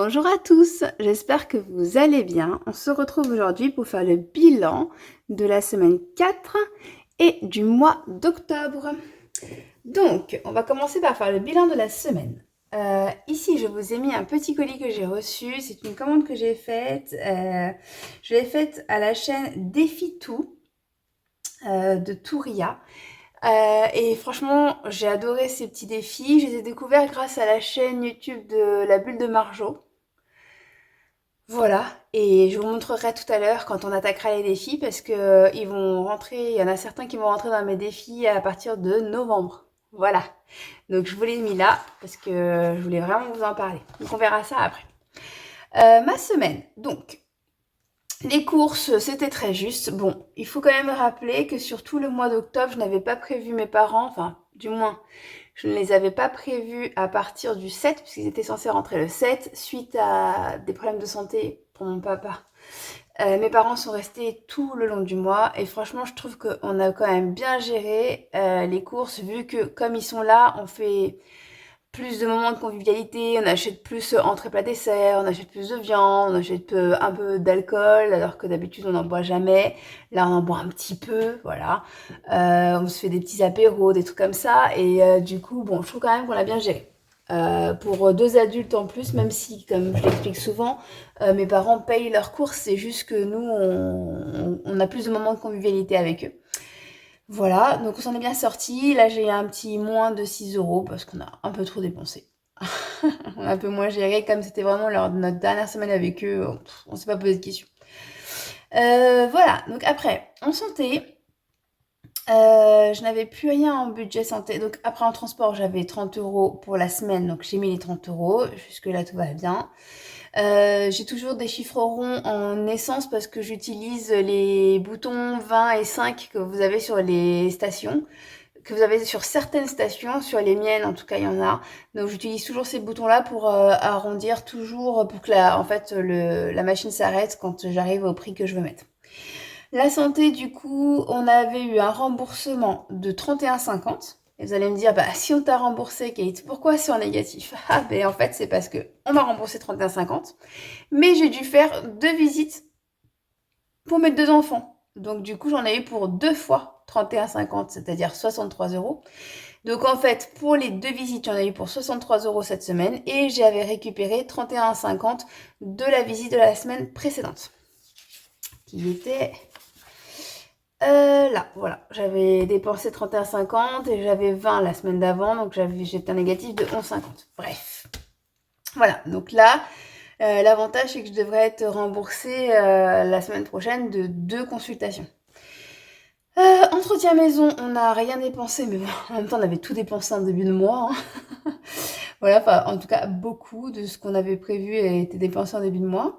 Bonjour à tous, j'espère que vous allez bien. On se retrouve aujourd'hui pour faire le bilan de la semaine 4 et du mois d'octobre. Donc, on va commencer par faire le bilan de la semaine. Ici, je vous ai mis un petit colis que j'ai reçu. C'est une commande que j'ai faite. Je l'ai faite à la chaîne Défi Tout de Touria. Et franchement, j'ai adoré ces petits défis. Je les ai découverts grâce à la chaîne YouTube de La Bulle de Marjo. Voilà, et je vous montrerai tout à l'heure quand on attaquera les défis parce que ils vont rentrer, il y en a certains qui vont rentrer dans mes défis à partir de novembre. Voilà, donc je vous l'ai mis là parce que je voulais vraiment vous en parler. Donc on verra ça après. Ma semaine, donc les courses, c'était très juste. Bon, il faut quand même rappeler que sur tout le mois d'octobre, je n'avais pas prévu mes parents, enfin du moins je ne les avais pas prévus à partir du 7, puisqu'ils étaient censés rentrer le 7, suite à des problèmes de santé pour mon papa. Mes parents sont restés tout le long du mois, et franchement, je trouve qu'on a quand même bien géré les courses, vu que comme ils sont là, on fait plus de moments de convivialité, on achète plus entrée plat dessert, on achète plus de viande, on achète un peu d'alcool, alors que d'habitude on n'en boit jamais. Là on en boit un petit peu, voilà. On se fait des petits apéros, des trucs comme ça, et du coup, bon, je trouve quand même qu'on l'a bien géré. Pour deux adultes en plus, même si, comme je l'explique souvent, mes parents payent leurs courses, c'est juste que nous, on a plus de moments de convivialité avec eux. Voilà, donc on s'en est bien sorti. Là, j'ai un petit moins de 6 euros parce qu'on a un peu trop dépensé. On a un peu moins géré, comme c'était vraiment notre dernière semaine avec eux, on s'est pas posé de questions. Voilà, donc après, en santé, je n'avais plus rien en budget santé. Donc après, en transport, j'avais 30 euros pour la semaine, donc j'ai mis les 30 euros. Jusque-là, tout va bien. J'ai toujours des chiffres ronds en essence parce que j'utilise les boutons 20 et 5 que vous avez sur les stations, que vous avez sur certaines stations, sur les miennes en tout cas il y en a. Donc j'utilise toujours ces boutons-là pour arrondir toujours pour que en fait la machine s'arrête quand j'arrive au prix que je veux mettre. La santé, du coup, on avait eu un remboursement de 31,50. Et vous allez me dire, bah, si on t'a remboursé, Kate, pourquoi c'est en négatif? Ah, ben en fait, c'est parce que on m'a remboursé 31,50, mais j'ai dû faire 2 visites pour mes 2 enfants. Donc, du coup, j'en ai eu pour 2 fois 31,50, c'est-à-dire 63 euros. Donc, en fait, pour les 2 visites, j'en ai eu pour 63 euros cette semaine et j'avais récupéré 31,50 de la visite de la semaine précédente, qui était là, voilà. J'avais dépensé 31,50 et j'avais 20 la semaine d'avant, donc j'étais un négatif de 11,50. Bref. Voilà, donc là, l'avantage c'est que je devrais être remboursée la semaine prochaine de 2 consultations. Entretien maison, on n'a rien dépensé, mais bon, en même temps on avait tout dépensé en début de mois, hein. Voilà, enfin en tout cas beaucoup de ce qu'on avait prévu a été dépensé en début de mois.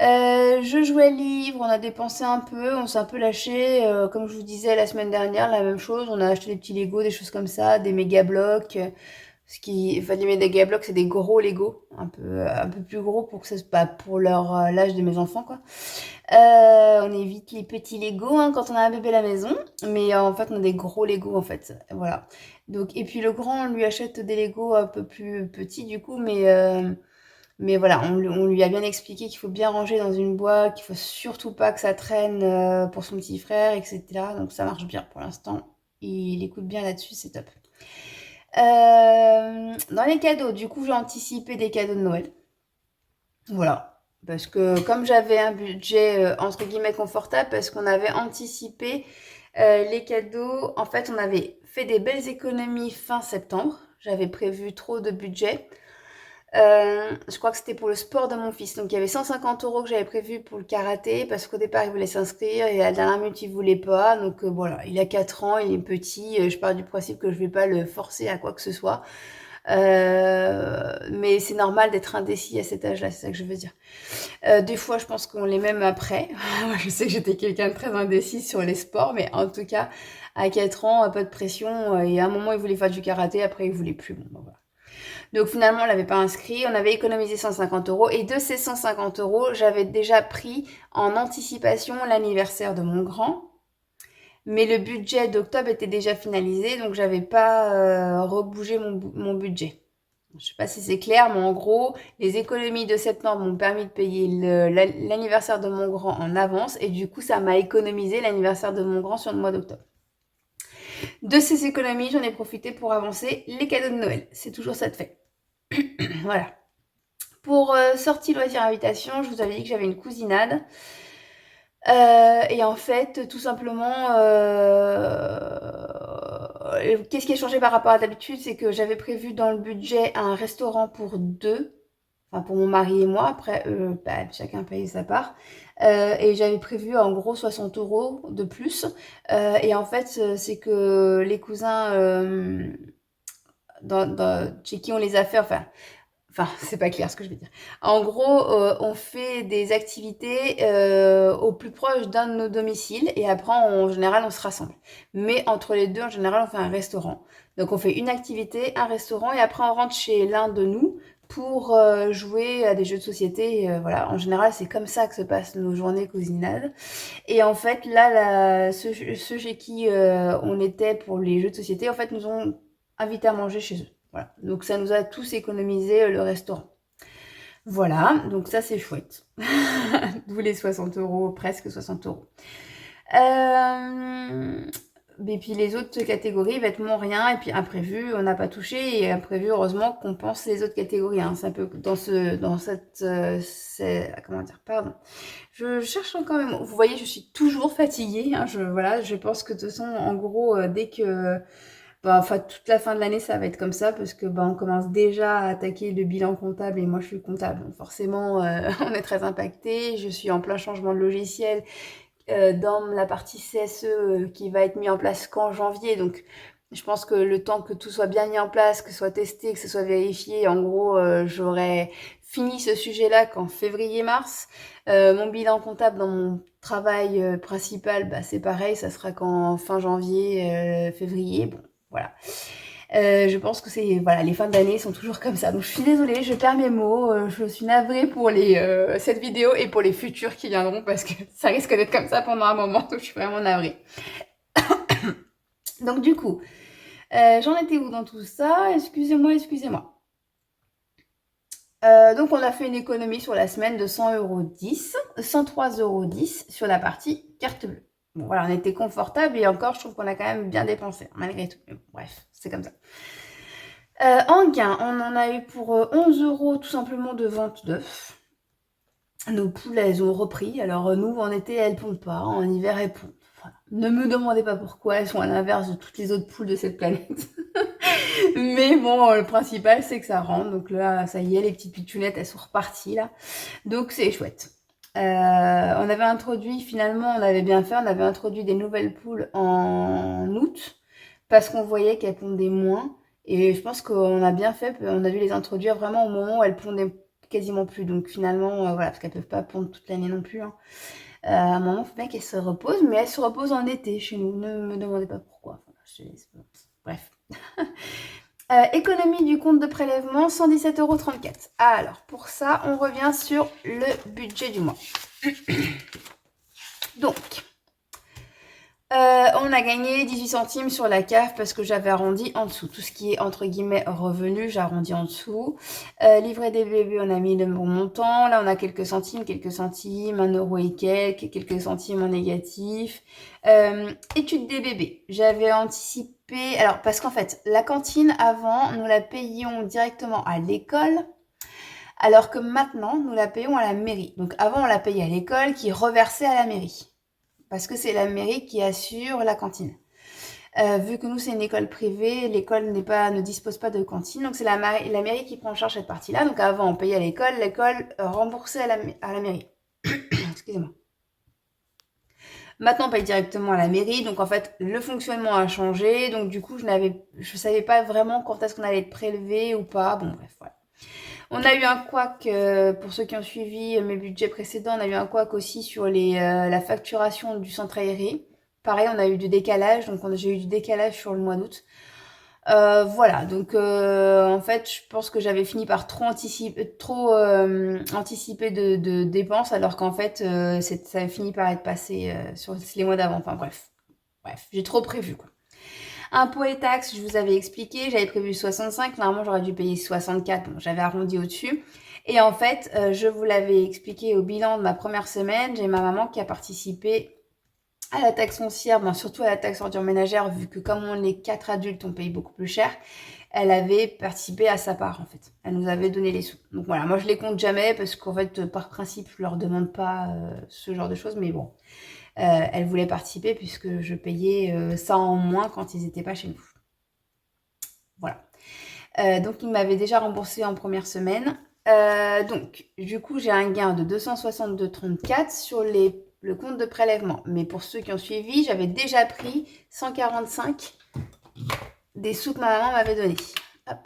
Je jouais livre, on a dépensé un peu, on s'est un peu lâché. Comme je vous disais la semaine dernière, la même chose. On a acheté des petits Lego, des choses comme ça, des méga blocs. Enfin, les méga blocs, c'est des gros Lego, un peu plus gros pour que ça se, pas pour l'âge de mes enfants, quoi. On évite les petits Lego hein, quand on a un bébé à la maison, mais en fait, on a des gros Lego en fait. Voilà. Donc, et puis le grand, on lui achète des Lego un peu plus petits du coup, mais voilà, on lui a bien expliqué qu'il faut bien ranger dans une boîte, qu'il faut surtout pas que ça traîne pour son petit frère, etc. Donc ça marche bien pour l'instant. Il écoute bien là-dessus, c'est top. Dans les cadeaux, du coup, j'ai anticipé des cadeaux de Noël. Voilà. Parce que comme j'avais un budget entre guillemets confortable, parce qu'on avait anticipé les cadeaux, en fait, on avait fait des belles économies fin septembre. J'avais prévu trop de budget. Je crois que c'était pour le sport de mon fils. Donc il y avait 150 euros que j'avais prévu pour le karaté parce qu'au départ il voulait s'inscrire et à la dernière minute il voulait pas. Donc voilà, il a 4 ans, il est petit. Je pars du principe que je vais pas le forcer à quoi que ce soit. Mais c'est normal d'être indécis à cet âge-là, c'est ça que je veux dire. Des fois je pense qu'on l'est même après. Moi je sais que j'étais quelqu'un de très indécis sur les sports, mais en tout cas à 4 ans, pas de pression. Et à un moment il voulait faire du karaté, après il voulait plus. Bon, ben, voilà. Donc finalement, on l'avait pas inscrit, on avait économisé 150 euros et de ces 150 euros, j'avais déjà pris en anticipation l'anniversaire de mon grand. Mais le budget d'octobre était déjà finalisé, donc j'avais pas rebougé mon budget. Je sais pas si c'est clair, mais en gros, les économies de septembre m'ont permis de payer l'anniversaire de mon grand en avance et du coup, ça m'a économisé l'anniversaire de mon grand sur le mois d'octobre. De ces économies, j'en ai profité pour avancer les cadeaux de Noël. C'est toujours ça de fait. Voilà. Pour sortie loisir invitation, je vous avais dit que j'avais une cousinade. Et en fait, tout simplement, qu'est-ce qui a changé par rapport à d'habitude, c'est que j'avais prévu dans le budget un restaurant pour deux, enfin pour mon mari et moi. Après, chacun paye sa part. Et j'avais prévu en gros 60 euros de plus. Et en fait, c'est que les cousins chez qui on les a fait, enfin, c'est pas clair ce que je veux dire. En gros, on fait des activités au plus proche d'un de nos domiciles et après, en général, on se rassemble. Mais entre les deux, en général, on fait un restaurant. Donc, on fait une activité, un restaurant et après, on rentre chez l'un de nous pour jouer à des jeux de société. Voilà, en général, c'est comme ça que se passent nos journées cousinades. Et en fait, là, ceux chez qui on était pour les jeux de société, en fait, nous ont invités à manger chez eux. Voilà. Donc ça nous a tous économisé le restaurant. Voilà, donc ça c'est chouette. D'où les 60 euros, presque 60 euros. Et puis les autres catégories, vêtements, rien. Et puis imprévu, on n'a pas touché. Et imprévu, heureusement qu'on pense les autres catégories. Hein. C'est un peu dans cette, comment dire, pardon. Je cherche quand même. Vous voyez, je suis toujours fatiguée. Hein. Voilà, je pense que de toute façon, en gros, dès que enfin, toute la fin de l'année, ça va être comme ça parce que on commence déjà à attaquer le bilan comptable et moi, je suis comptable. Donc forcément, on est très impacté. Je suis en plein changement de logiciel dans la partie CSE qui va être mis en place qu'en janvier. Donc, je pense que le temps que tout soit bien mis en place, que ce soit testé, que ce soit vérifié, en gros, j'aurais fini ce sujet-là qu'en février-mars. Mon bilan comptable dans mon travail principal, c'est pareil, ça sera qu'en fin janvier, février. Bon, voilà. Je pense que c'est voilà, les fins d'année sont toujours comme ça. Donc je suis désolée, je perds mes mots. Je suis navrée pour cette vidéo et pour les futurs qui viendront parce que ça risque d'être comme ça pendant un moment. Donc je suis vraiment navrée. Donc du coup, j'en étais où dans tout ça? Excusez-moi, excusez-moi. Donc on a fait une économie sur la semaine de 100,10 €, 103,10 € sur la partie carte bleue. Bon voilà, on était confortable et encore, je trouve qu'on a quand même bien dépensé, malgré tout. Mais bon, bref, c'est comme ça. En gain, on en a eu pour 11 € tout simplement de vente d'œufs. Nos poules, elles ont repris. Alors nous, en été, elles pondent pas. En hiver, elles pondent. Voilà. Ne me demandez pas pourquoi, elles sont à l'inverse de toutes les autres poules de cette planète. Mais bon, le principal, c'est que ça rentre. Donc là, ça y est, les petites pitchounettes, elles sont reparties là. Donc c'est chouette. On avait introduit, finalement, on avait bien fait, on avait introduit des nouvelles poules en août parce qu'on voyait qu'elles pondaient moins. Et je pense qu'on a bien fait, on a dû les introduire vraiment au moment où elles pondaient quasiment plus. Donc finalement, voilà, parce qu'elles peuvent pas pondre toute l'année non plus. Hein. À un moment, il faut bien qu'elles se reposent, mais elles se reposent en été chez nous. Ne me demandez pas pourquoi. Enfin, bref. Économie du compte de prélèvement, 117,34 €. Alors, pour ça, on revient sur le budget du mois. Donc, on a gagné 18 centimes sur la CAF parce que j'avais arrondi en dessous. Tout ce qui est entre guillemets revenu, j'ai arrondi en dessous. Livret des bébés, on a mis le bon montant. Là, on a quelques centimes, 1 euro et quelques centimes en négatif. Études des bébés, j'avais anticipé. Alors, parce qu'en fait, la cantine avant, nous la payions directement à l'école. Alors que maintenant, nous la payons à la mairie. Donc avant, on la payait à l'école qui reversait à la mairie. Parce que c'est la mairie qui assure la cantine. Vu que nous, c'est une école privée, l'école ne dispose pas de cantine. Donc c'est la mairie qui prend en charge cette partie-là. Donc avant, on payait à l'école remboursait à la mairie. Excusez-moi. Maintenant, on paye directement à la mairie. Donc en fait, le fonctionnement a changé. Donc du coup, je savais pas vraiment quand est-ce qu'on allait être prélevé ou pas. Bon bref, voilà. On a eu un couac, pour ceux qui ont suivi mes budgets précédents, on a eu un couac aussi sur la facturation du centre aéré. Pareil, on a eu du décalage, donc j'ai eu du décalage sur le mois d'août. Voilà, donc en fait, je pense que j'avais fini par trop anticiper de dépenses, alors qu'en fait, ça a fini par être passé sur les mois d'avant. Enfin bref, j'ai trop prévu quoi. Impôts et taxes, je vous avais expliqué, j'avais prévu 65, normalement j'aurais dû payer 64, bon, j'avais arrondi au-dessus. Et en fait, je vous l'avais expliqué au bilan de ma première semaine, j'ai ma maman qui a participé à la taxe foncière, bon, surtout à la taxe ordure ménagère, vu que comme on est 4 adultes, on paye beaucoup plus cher. Elle avait participé à sa part, en fait. Elle nous avait donné les sous. Donc voilà, moi je les compte jamais parce qu'en fait, par principe, je leur demande pas ce genre de choses, mais bon. Elle voulait participer puisque je payais ça en moins quand ils n'étaient pas chez nous. Voilà. Donc ils m'avaient déjà remboursé en première semaine. Donc du coup j'ai un gain de 262,34 sur le compte de prélèvement. Mais pour ceux qui ont suivi, j'avais déjà pris 145 des sous que ma maman m'avait donné. Hop,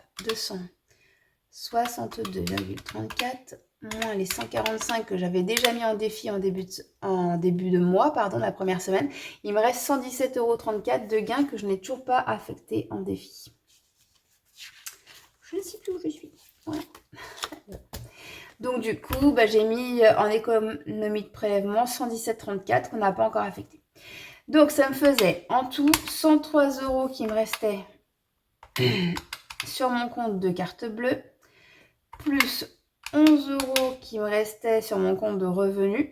262,34 moins les 145 que j'avais déjà mis en défi en début de mois, pardon, la première semaine. Il me reste 117,34 € de gains que je n'ai toujours pas affecté en défi. Je ne sais plus où je suis. Voilà. Donc du coup, j'ai mis en économie de prélèvement 117,34 qu'on n'a pas encore affecté. Donc ça me faisait en tout 103 € qui me restaient sur mon compte de carte bleue, plus 11 € qui me restaient sur mon compte de revenus,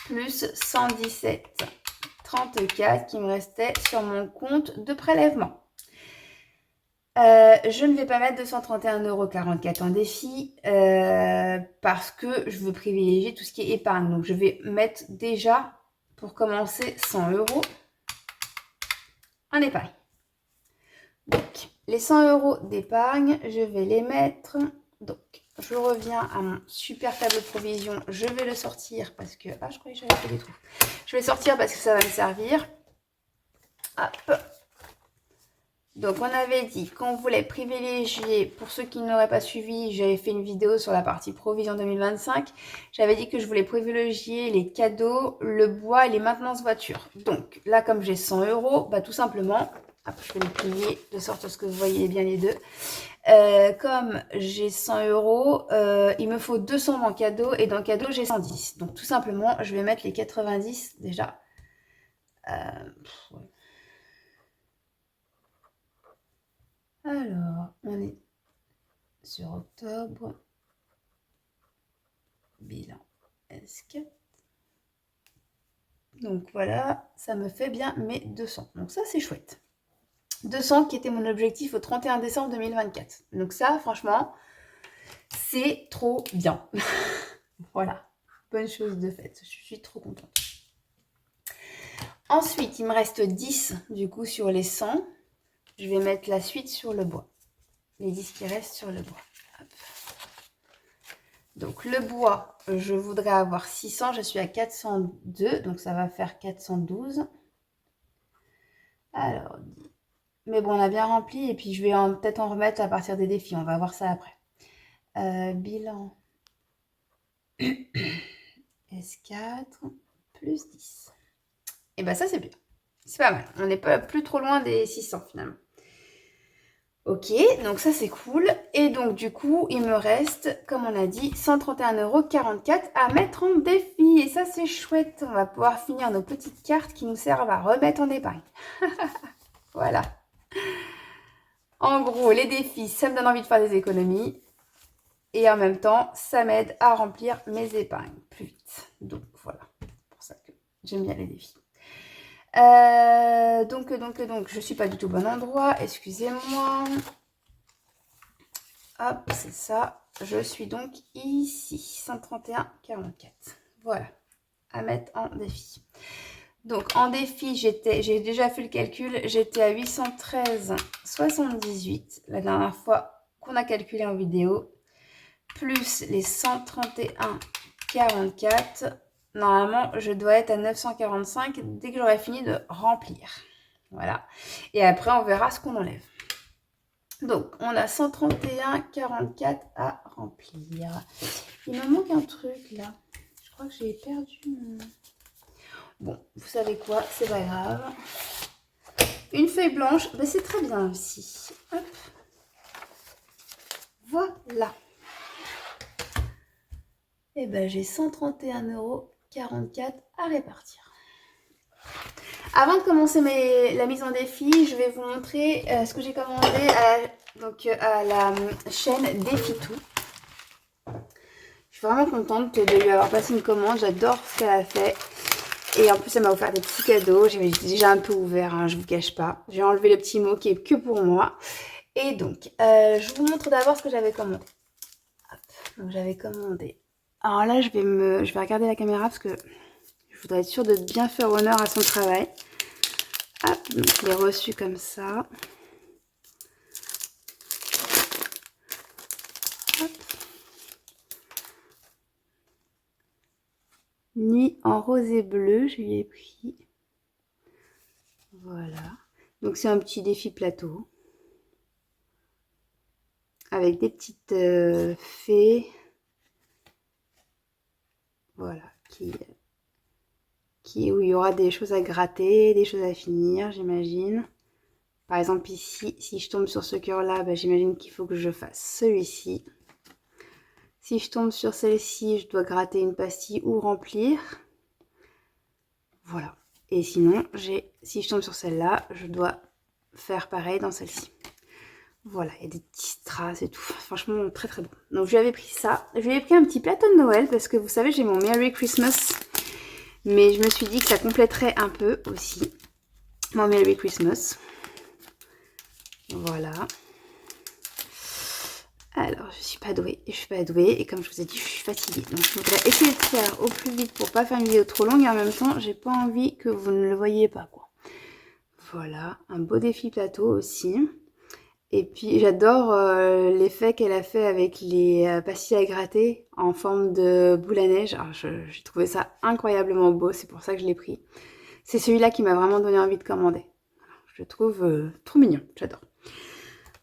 plus 117,34 qui me restait sur mon compte de prélèvement. Je ne vais pas mettre 231,44 € en défi parce que je veux privilégier tout ce qui est épargne. Donc, je vais mettre déjà, pour commencer, 100 € en épargne. Donc, les 100 € d'épargne, je vais les mettre. Donc, je reviens à mon super tableau de provision. Je vais le sortir parce que... Ah, je croyais que j'avais fait des trous. Je vais le sortir parce que ça va me servir. Hop. Donc, on avait dit qu'on voulait privilégier, pour ceux qui n'auraient pas suivi, j'avais fait une vidéo sur la partie provision 2025. J'avais dit que je voulais privilégier les cadeaux, le bois et les maintenances voitures. Donc, là, comme j'ai 100 €, tout simplement, hop, je vais les plier de sorte à ce que vous voyez bien les deux. Comme j'ai 100 €, il me faut 200 dans cadeau et dans cadeau, j'ai 110. Donc, tout simplement, je vais mettre les 90 déjà. Ouais. Alors, on est sur octobre. Bilan S4. Donc voilà, ça me fait bien mes 200. Donc ça, c'est chouette. 200 qui était mon objectif au 31 décembre 2024. Donc ça, franchement, c'est trop bien. Voilà, bonne chose de faite. Je suis trop contente. Ensuite, il me reste 10 du coup sur les 100. Je vais mettre la suite sur le bois. Les 10 qui restent sur le bois. Hop. Donc le bois, je voudrais avoir 600, je suis à 402, donc ça va faire 412. Alors, mais bon, on a bien rempli et puis je vais peut-être en remettre à partir des défis, on va voir ça après. Bilan S4 plus 10. Et ben ça c'est bien, c'est pas mal, on n'est pas plus trop loin des 600 finalement. Ok, donc ça c'est cool. Et donc du coup, il me reste, comme on a dit, 131,44 € à mettre en défi. Et ça c'est chouette, on va pouvoir finir nos petites cartes qui nous servent à remettre en épargne. Voilà. En gros, les défis, ça me donne envie de faire des économies. Et en même temps, ça m'aide à remplir mes épargnes plus vite. Donc voilà, c'est pour ça que j'aime bien les défis. Donc, je suis pas du tout au bon endroit, excusez-moi. Hop, c'est ça. Je suis donc ici, 131,44. Voilà, à mettre en défi. Donc, en défi, j'ai déjà fait le calcul, j'étais à 813,78 la dernière fois qu'on a calculé en vidéo, plus les 131,44. Normalement, je dois être à 945 dès que j'aurai fini de remplir. Voilà. Et après, on verra ce qu'on enlève. Donc, on a 131,44 à remplir. Il me manque un truc, là. Je crois que j'ai perdu mon... Bon, vous savez quoi? C'est pas grave. Une feuille blanche, c'est très bien aussi. Hop. Voilà. Et j'ai 131,44 € à répartir. Avant de commencer la mise en défi, je vais vous montrer ce que j'ai commandé à la chaîne DefiToo. Je suis vraiment contente de lui avoir passé une commande, j'adore ce qu'elle a fait. Et en plus, elle m'a offert des petits cadeaux. J'ai déjà un peu ouvert, hein, je vous cache pas. J'ai enlevé le petit mot qui est que pour moi. Et donc, je vous montre d'abord ce que j'avais commandé. Hop, donc j'avais commandé. Alors là, je vais regarder la caméra parce que je voudrais être sûre de bien faire honneur à son travail. Hop, donc je l'ai reçu comme ça. Hop. Nuit en rose et bleu, je lui ai pris. Voilà. Donc c'est un petit défi plateau. Avec des petites fées. Voilà. Où il y aura des choses à gratter, des choses à finir, j'imagine. Par exemple ici, si je tombe sur ce cœur-là, bah, j'imagine qu'il faut que je fasse celui-ci. Si je tombe sur celle-ci, je dois gratter une pastille ou remplir. Voilà. Et sinon, si je tombe sur celle-là, je dois faire pareil dans celle-ci. Voilà, il y a des petites traces et tout. Franchement, très très bon. Donc je lui avais pris ça. Je lui ai pris un petit plateau de Noël parce que vous savez, j'ai mon Merry Christmas. Mais je me suis dit que ça compléterait un peu aussi mon Merry Christmas. Voilà. Alors, je suis pas douée. Et comme je vous ai dit, je suis fatiguée. Donc, je voudrais essayer de faire au plus vite pour pas faire une vidéo trop longue. Et en même temps, j'ai pas envie que vous ne le voyiez pas, quoi. Voilà, un beau défi plateau aussi. Et puis, j'adore l'effet qu'elle a fait avec les pastilles à gratter en forme de boule à neige. Alors, j'ai trouvé ça incroyablement beau. C'est pour ça que je l'ai pris. C'est celui-là qui m'a vraiment donné envie de commander. Je le trouve trop mignon. J'adore.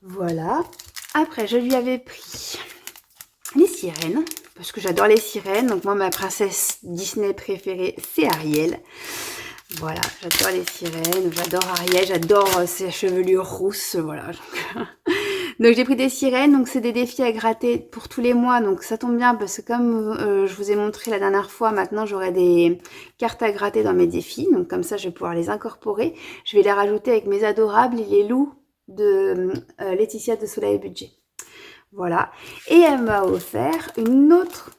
Voilà. Après, je lui avais pris les sirènes, parce que j'adore les sirènes. Donc moi, ma princesse Disney préférée, c'est Ariel. Voilà, j'adore les sirènes, j'adore Ariel, j'adore ses chevelures rousses, voilà. Donc j'ai pris des sirènes, donc c'est des défis à gratter pour tous les mois, donc ça tombe bien parce que comme je vous ai montré la dernière fois, maintenant j'aurai des cartes à gratter dans mes défis, donc comme ça je vais pouvoir les incorporer. Je vais les rajouter avec mes adorables et les loups de Laetitia de Soleil Budget. Voilà, et elle m'a offert une autre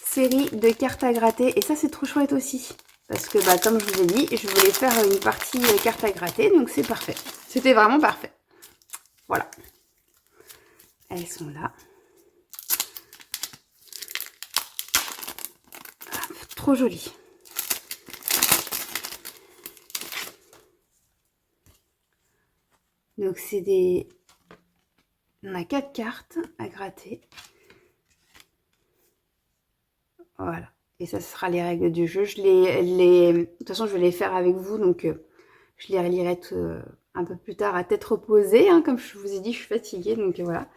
série de cartes à gratter, et ça c'est trop chouette aussi. Parce que bah, comme je vous ai dit, je voulais faire une partie carte à gratter, donc c'est parfait. C'était vraiment parfait. Voilà. Elles sont là. Ah, trop jolies. Donc c'est des... On a 4 cartes à gratter. Voilà. Et ça, ce sera les règles du jeu. De toute façon, je vais les faire avec vous, donc je les relirai un peu plus tard à tête reposée. Hein, comme je vous ai dit, je suis fatiguée, donc voilà.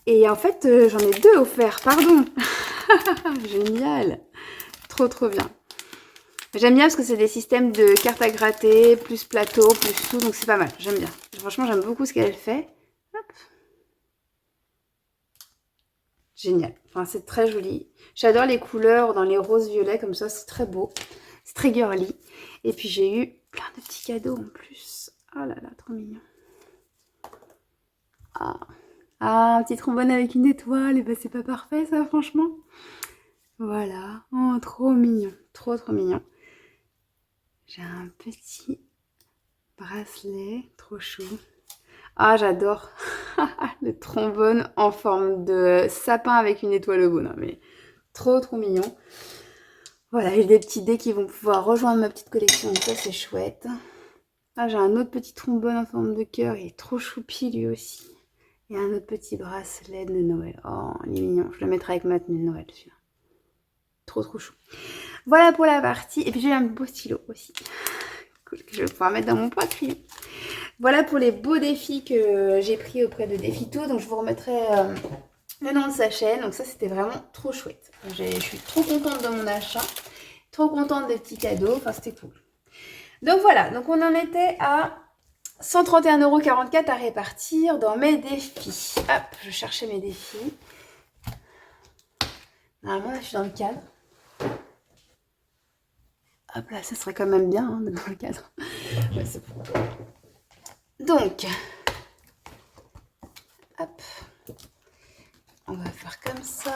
Et en fait, j'en ai 2 offerts, pardon. Génial. Trop, trop bien. J'aime bien parce que c'est des systèmes de cartes à gratter, plus plateau, plus tout, donc c'est pas mal. J'aime bien. Franchement, j'aime beaucoup ce qu'elle fait. Hop. Génial. Enfin, c'est très joli. J'adore les couleurs dans les roses violets comme ça, c'est très beau. C'est très girly. Et puis j'ai eu plein de petits cadeaux en plus. Oh là là, trop mignon. Ah, un petit trombone avec une étoile. Et ben c'est pas parfait ça, franchement. Voilà. Oh, trop mignon. Trop, trop mignon. J'ai un petit bracelet. Trop chou. Ah, j'adore le trombone en forme de sapin avec une étoile au bout. Non, mais trop, trop mignon. Voilà, j'ai des petits dés qui vont pouvoir rejoindre ma petite collection. Ça, c'est chouette. Ah, j'ai un autre petit trombone en forme de cœur. Il est trop choupi, lui aussi. Et un autre petit bracelet de Noël. Oh, il est mignon. Je le mettrai avec ma tenue de Noël, celui-là. Trop, trop chou. Voilà pour la partie. Et puis, j'ai un beau stylo aussi. Cool, que je vais pouvoir mettre dans mon poitrine. Voilà pour les beaux défis que j'ai pris auprès de DefiToo. Donc, je vous remettrai le nom de sa chaîne. Donc, ça, c'était vraiment trop chouette. Je suis trop contente de mon achat. Trop contente des petits cadeaux. Enfin, c'était cool. Donc, voilà. Donc, on en était à 131,44 € à répartir dans mes défis. Hop, je cherchais mes défis. Normalement, là, je suis dans le cadre. Hop là, ça serait quand même bien hein, dans le cadre. Ouais, c'est bon. Donc, hop, on va faire comme ça.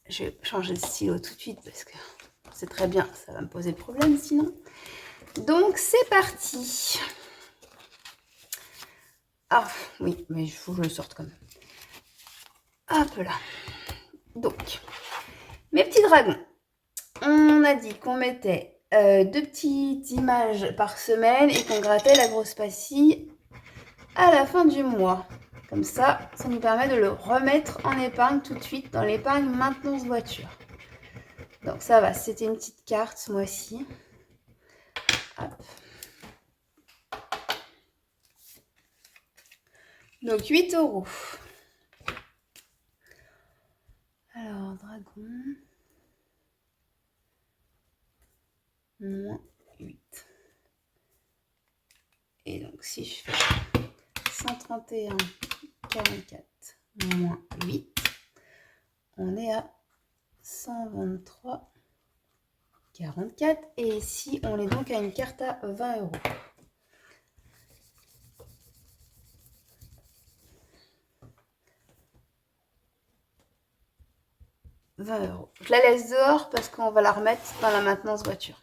Je vais changer de stylo tout de suite parce que c'est très bien, ça va me poser problème sinon. Donc, c'est parti. Ah, oui, mais il faut que je le sorte quand même. Hop là. Donc, mes petits dragons. On a dit qu'on mettait 2 petites images par semaine et qu'on grattait la grosse pastille à la fin du mois. Comme ça, ça nous permet de le remettre en épargne tout de suite dans l'épargne maintenance voiture. Donc ça va, c'était une petite carte ce mois-ci. Donc 8 €. Alors, dragon. Moins 8. Et donc si je fais 131, 44, moins 8, on est à 123, 44. Et ici, on est donc à une carte à 20 €. Je la laisse dehors parce qu'on va la remettre dans la maintenance voiture.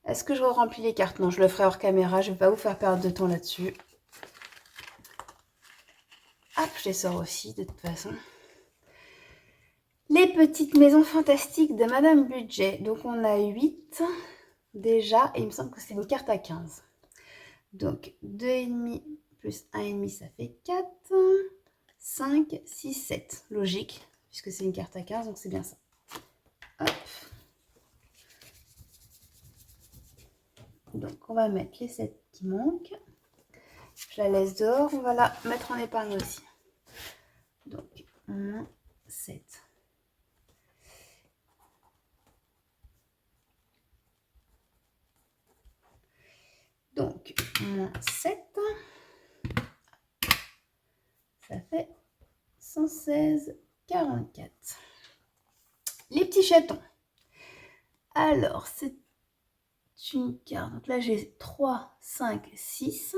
Est-ce que je remplis les cartes? Non, je le ferai hors caméra. Je ne vais pas vous faire perdre de temps là-dessus. Hop, je les sors aussi de toute façon. Les petites maisons fantastiques de Madame Budget. Donc on a 8 déjà et il me semble que c'est une carte à 15. Donc 2,5 plus 1,5 ça fait 4. 5, 6, 7. Logique, puisque c'est une carte à 15, donc c'est bien ça. Hop. Donc on va mettre les 7 qui manquent. Je la laisse dehors, on va la mettre en épargne aussi. Donc, moins 7. Donc, moins 7. Ça fait 116, 44. Les petits chatons. Alors, c'est une carte. Donc là, j'ai 3, 5, 6.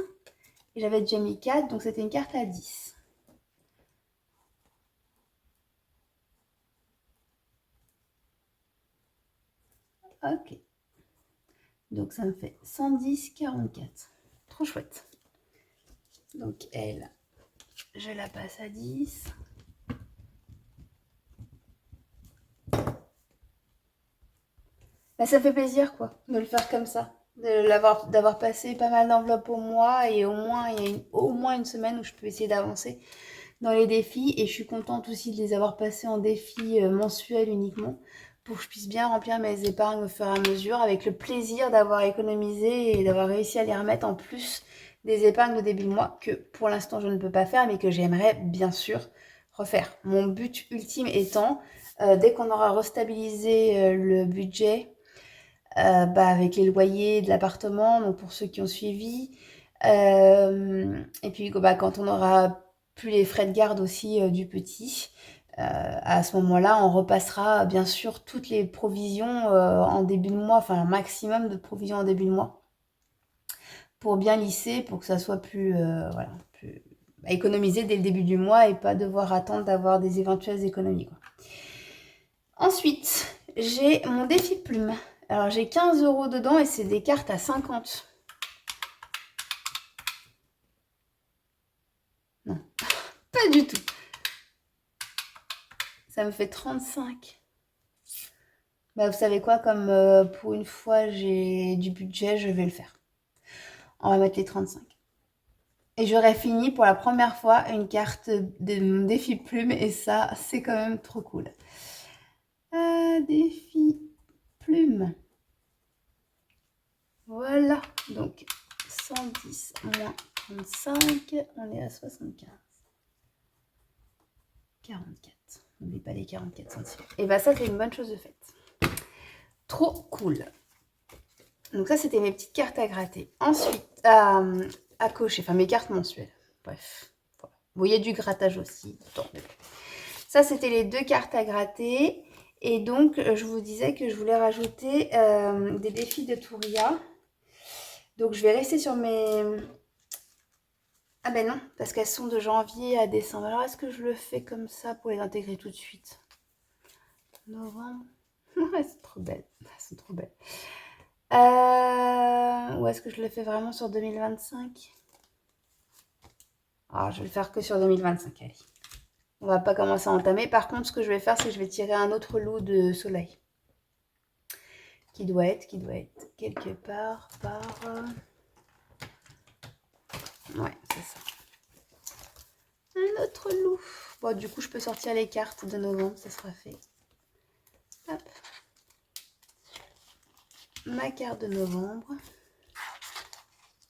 Et j'avais déjà mis 4, donc c'était une carte à 10. Ok. Donc ça me fait 110, 44. Trop chouette. Donc elle, je la passe à 10. Bah, ça fait plaisir quoi, de le faire comme ça. D'avoir passé pas mal d'enveloppes au mois et au moins il y a au moins une semaine où je peux essayer d'avancer dans les défis et je suis contente aussi de les avoir passés en défi mensuel uniquement pour que je puisse bien remplir mes épargnes au fur et à mesure avec le plaisir d'avoir économisé et d'avoir réussi à les remettre en plus des épargnes de début de mois que pour l'instant je ne peux pas faire mais que j'aimerais bien sûr refaire. Mon but ultime étant, dès qu'on aura restabilisé le budget, avec les loyers de l'appartement, donc pour ceux qui ont suivi, et puis quand on aura plus les frais de garde aussi du petit, à ce moment-là, on repassera bien sûr toutes les provisions en début de mois, enfin un maximum de provisions en début de mois, pour bien lisser, pour que ça soit plus, plus économiser dès le début du mois et pas devoir attendre d'avoir des éventuelles économies, quoi. Ensuite, j'ai mon défi plume. Alors j'ai 15 € dedans et c'est des cartes à 50. Non, pas du tout. Ça me fait 35. Bah, vous savez quoi, comme pour une fois j'ai du budget, je vais le faire. On va mettre les 35. Et j'aurais fini pour la première fois une carte de mon défi plume et ça, c'est quand même trop cool. Défi plume. Voilà, donc 110 moins 35, on est à 75. 44. N'oublie pas les 44 centimes. Et bah ça, c'est une bonne chose de faite. Trop cool. Donc ça, c'était mes petites cartes à gratter. Ensuite, à cocher, enfin mes cartes mensuelles. Bref, voilà. Bon, il y a du grattage aussi. Ça, c'était les 2 cartes à gratter. Et donc, je vous disais que je voulais rajouter des défis de Touria. Donc, je vais rester sur mes... Ah ben non, parce qu'elles sont de janvier à décembre. Alors, est-ce que je le fais comme ça pour les intégrer tout de suite? Novembre. Elles sont trop belles. Elles sont trop belles. Ou est-ce que je le fais vraiment sur 2025? Ah, je vais le faire que sur 2025, allez. On va pas commencer à entamer. Par contre, ce que je vais faire, c'est que je vais tirer un autre lot de soleil. Qui doit être quelque part par... Ouais, c'est ça. Un autre loup. Bon, du coup, je peux sortir les cartes de novembre, ça sera fait. Hop. Ma carte de novembre.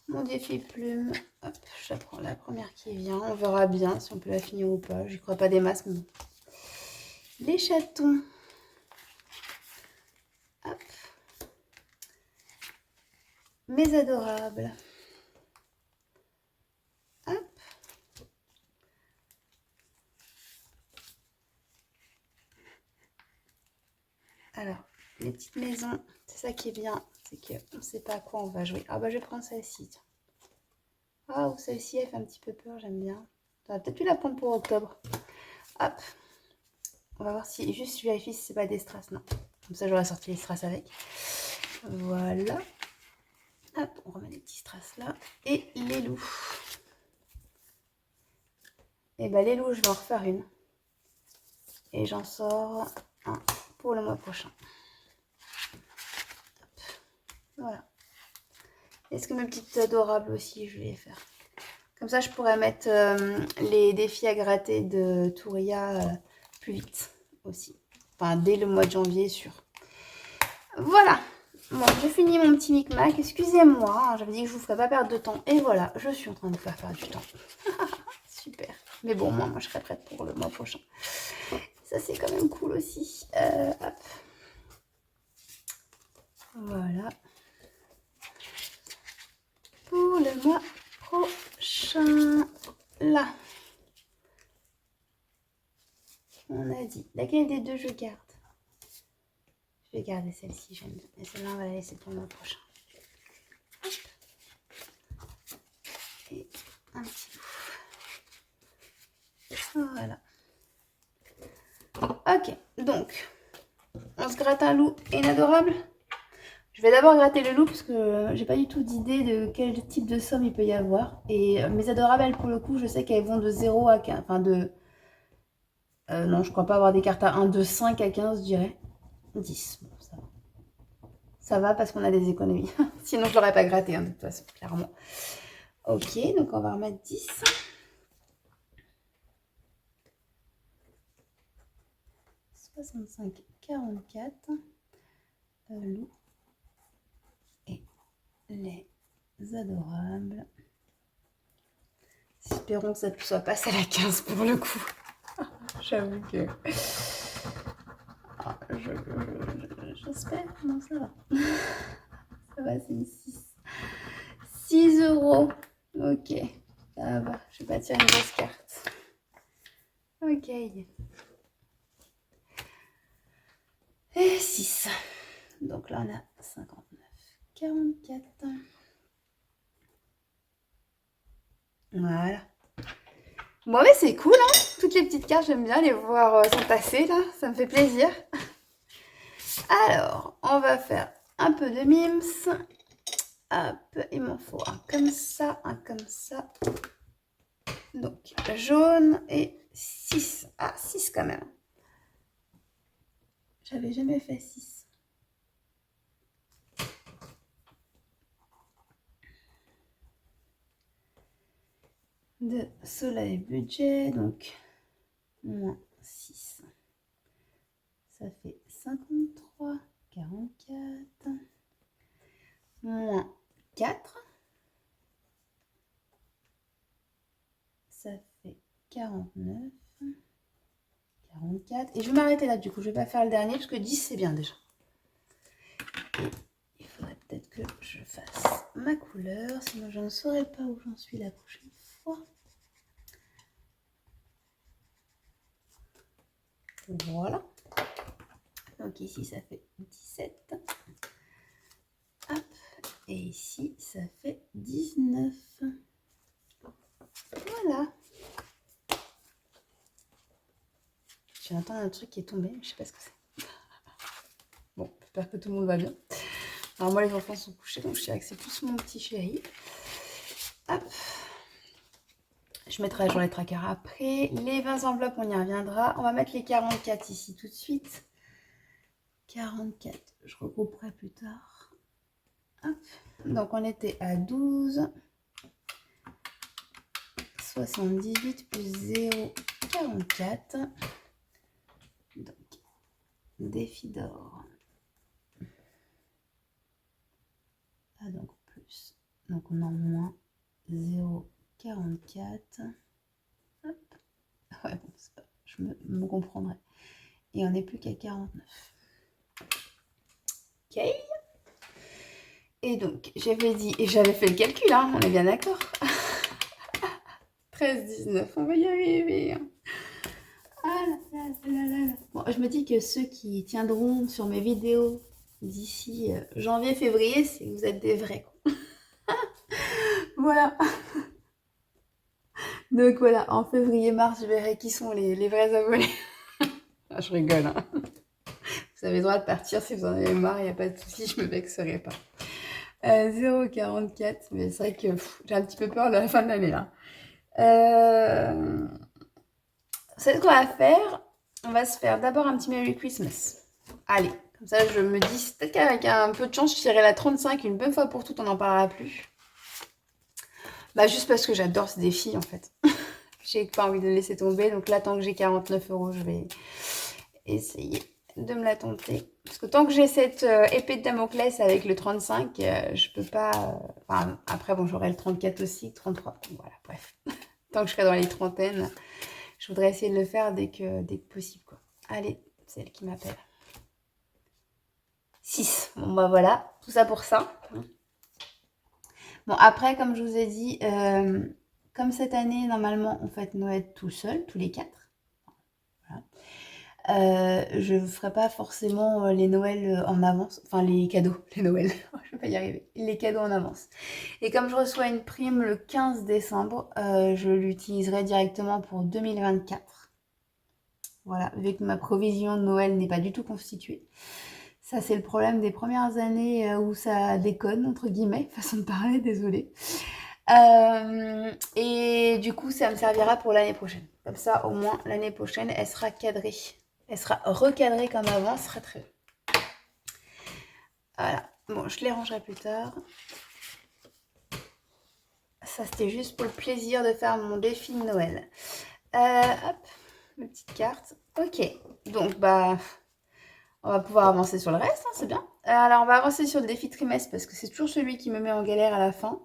Mon défi plume. Hop, je prends la première qui vient. On verra bien si on peut la finir ou pas. J'y crois pas des masses, mais bon. Les chatons. Hop. Mes adorables. Hop. Alors, les petites maisons, c'est ça qui est bien. C'est qu'on ne sait pas à quoi on va jouer. Ah bah, je vais prendre celle-ci. Ah, ou celle-ci, elle fait un petit peu peur, j'aime bien. J'aurais peut-être pu la prendre pour octobre. Hop. On va voir si, juste je vérifie si c'est pas des strass. Non. Comme ça, j'aurais sorti les strass avec. Voilà. Hop, on remet les petits strass là. Et les loups. Et ben les loups, je vais en refaire une. Et j'en sors un pour le mois prochain. Hop. Voilà. Est-ce que mes petites adorables aussi, je vais les faire? Comme ça, je pourrais mettre les défis à gratter de Touria plus vite aussi. Enfin, dès le mois de janvier, sûr. Voilà. Bon, j'ai fini mon petit micmac. Excusez-moi, hein, j'avais dit que je vous ferais pas perdre de temps. Et voilà, je suis en train de vous faire perdre du temps. Super. Mais bon, moi, je serai prête pour le mois prochain. Ça, c'est quand même cool aussi. Hop. Voilà. Pour le mois prochain. Là. On a dit. Laquelle des deux je garde? Je vais garder celle-ci, j'aime bien. Et celle-là, on va la laisser pour le mois prochain. Hop. Et un petit bout. Voilà. Ok, donc, on se gratte un loup et une adorable. Je vais d'abord gratter le loup parce que j'ai pas du tout d'idée de quel type de somme il peut y avoir. Et mes adorables, elles, pour le coup, je sais qu'elles vont de 0 à 15. Enfin, de... non, je crois pas avoir des cartes à 1, de 5 à 15, je dirais. 10. Bon, ça va. Ça va parce qu'on a des économies. Sinon, je l'aurais pas gratté, hein, de toute façon, clairement. Ok, donc on va remettre 10. 65, 44. Loup. Et les adorables. Espérons que ça ne soit pas à la 15 pour le coup. J'avoue que... Ah, j'espère. Non, ça va. Ça va, c'est une 6. 6 €. Ok. Ça va. Je vais pas tirer une grosse carte. Ok. Et 6. Donc là, on a 59. 44. Voilà. Bon, mais c'est cool, hein. Toutes les petites cartes, j'aime bien les voir s'entasser, là. Ça me fait plaisir. Alors, on va faire un peu de mims. Hop, il m'en faut un comme ça, un comme ça. Donc, jaune et 6. Ah, 6 quand même. J'avais jamais fait 6. De soleil budget, donc moins 6. Ça fait 53, 44. Moins 4. Ça fait 49. 44. Et je vais m'arrêter là, du coup. Je vais pas faire le dernier, parce que 10, c'est bien déjà. Et il faudrait peut-être que je fasse ma couleur, sinon je ne saurais pas où j'en suis la prochaine fois. Voilà. Donc ici, ça fait 17. Hop. Et ici, ça fait 19. Voilà. J'entends un truc qui est tombé, je sais pas ce que c'est. Bon, j'espère que tout le monde va bien. Alors moi, les enfants sont couchés, donc je dirais que c'est plus mon petit chéri. Hop. Je mettrai à jour les trackers après. Les 20 enveloppes, on y reviendra. On va mettre les 44 ici tout de suite. 44, je regrouperai plus tard. Hop. Donc on était à 12. 78 plus 0, 44. Donc, défi d'or. Ah, donc plus. Donc on a moins 0, 44. Hop. Ouais, bon, c'est pas, je me comprendrai. Et on n'est plus qu'à 49. Ok. Et donc, j'avais dit, et j'avais fait le calcul, hein, on est bien d'accord. 13, 19, on va y arriver. Ah là là là là là. Bon, je me dis que ceux qui tiendront sur mes vidéos d'ici janvier, février, c'est que vous êtes des vrais. Voilà. Donc voilà, en février, mars, je verrai qui sont les vrais abonnés. Ah, je rigole, hein. Vous avez le droit de partir si vous en avez marre, il n'y a pas de souci, je me vexerai pas. 0,44, mais c'est vrai que j'ai un petit peu peur de la fin de l'année là. C'est ce qu'on va faire. On va se faire d'abord un petit Merry Christmas. Allez, comme ça je me dis, peut-être qu'avec un peu de chance, je tirerai la 35 une bonne fois pour toutes, on n'en parlera plus. Bah juste parce que j'adore ce défi en fait. J'ai pas envie de le laisser tomber, donc là tant que j'ai 49 €, je vais essayer de me la tenter. Parce que tant que j'ai cette épée de Damoclès avec le 35, je peux pas... Enfin, après, bon, j'aurai le 34 aussi, 33. Voilà, bref. Tant que je serai dans les trentaines, je voudrais essayer de le faire dès que possible, quoi. Allez, c'est elle qui m'appelle. 6. Bon, bah voilà, tout ça pour ça. Bon, après, comme je vous ai dit, comme cette année, normalement, on fête Noël tout seul, tous les 4. Je ne ferai pas forcément les Noëls en avance, enfin les cadeaux, les Noëls, je vais pas y arriver, les cadeaux en avance. Et comme je reçois une prime le 15 décembre, je l'utiliserai directement pour 2024. Voilà, vu que ma provision de Noël n'est pas du tout constituée. Ça, c'est le problème des premières années où ça déconne, entre guillemets, façon de parler, désolée. Et du coup, ça me servira pour l'année prochaine. Comme ça, au moins, l'année prochaine, elle sera cadrée. Elle sera recadrée comme avant, ce sera très bien. Voilà. Bon, je les rangerai plus tard. Ça, c'était juste pour le plaisir de faire mon défi de Noël. Hop, mes petites cartes. Ok, donc, bah, on va pouvoir avancer sur le reste, hein, c'est bien. Alors, on va avancer sur le défi trimestre parce que c'est toujours celui qui me met en galère à la fin.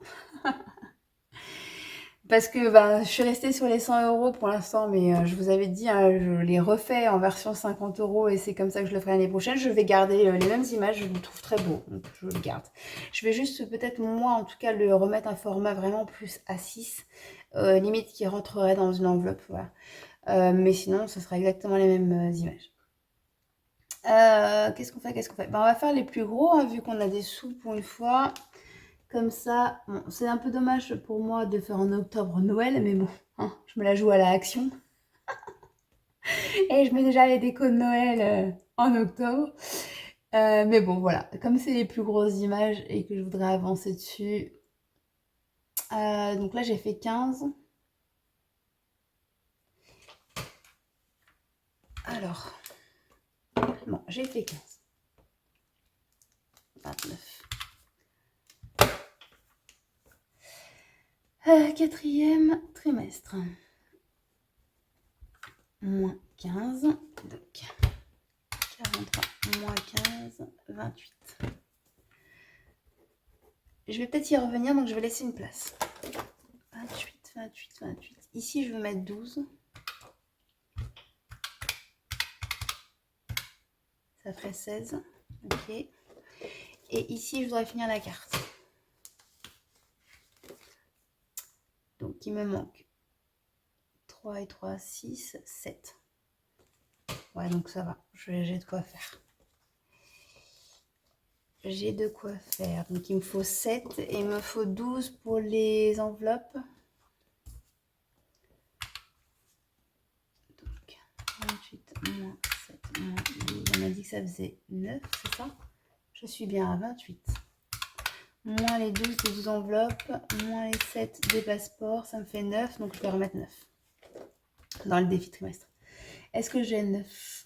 Parce que bah, je suis restée sur les 100 € pour l'instant, mais je vous avais dit, hein, je les refais en version 50 € et c'est comme ça que je le ferai l'année prochaine. Je vais garder les mêmes images, je les trouve très beaux, donc je le garde. Je vais juste peut-être, moi en tout cas, le remettre un format vraiment plus A6, limite qui rentrerait dans une enveloppe, voilà. Mais sinon, ce sera exactement les mêmes images. Qu'est-ce qu'on fait bah, on va faire les plus gros, hein, vu qu'on a des sous pour une fois. Comme ça, bon, c'est un peu dommage pour moi de faire en octobre Noël, mais bon, hein, je me la joue à la action. Et je mets déjà les décos de Noël en octobre. Mais bon, voilà, comme c'est les plus grosses images et que je voudrais avancer dessus. Donc là, j'ai fait 15. Alors, bon, j'ai fait 15. 29. Quatrième trimestre. Moins 15. Donc, 43, moins 15, 28. Je vais peut-être y revenir, donc je vais laisser une place. 28, 28, 28. Ici, je vais mettre 12. Ça ferait 16. Ok. Et ici, je voudrais finir la carte. Donc, il me manque 3 et 3, 6, 7. Ouais, donc ça va. J'ai de quoi faire. j'ai de quoi faire. Donc, il me faut 7 et il me faut 12 pour les enveloppes. Donc, 28 moins 7 moins 12. On a dit que ça faisait 9, c'est ça? Je suis bien à 28. Moins les 12 des 12 enveloppes, moins les 7 des passeports, ça me fait 9. Donc, je peux remettre 9 dans le défi trimestre. Est-ce que j'ai 9?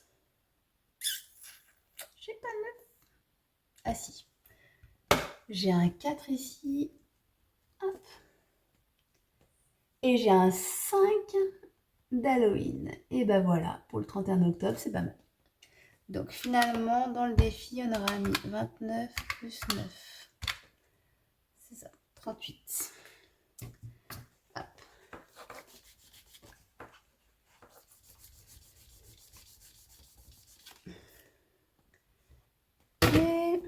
J'ai pas 9. Ah si. J'ai un 4 ici. Hop. Et j'ai un 5 d'Halloween. Et ben voilà, pour le 31 octobre, c'est pas mal. Donc finalement, dans le défi, on aura mis 29 plus 9. C'est ça, 38. Hop. Et